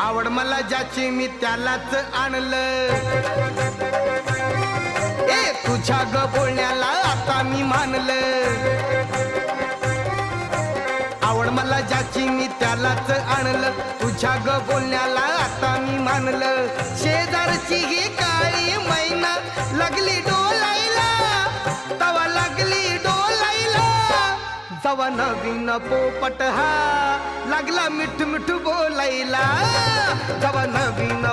आवड मला ज्याची मी त्यालाच आणलं. ए तुझ्या ग बोलण्याला आता मी मानलं. आवड मला ज्याची मी त्यालाच आणलं. तुझ्या ग बोलण्याला आता मी मानलं. शेजारची ही काळी मैना लागली डोलायला, तवा लागली डोलायला. जवा नवीन पोपट हा लागला मिठ मिठ बोलायला. जवा नवीन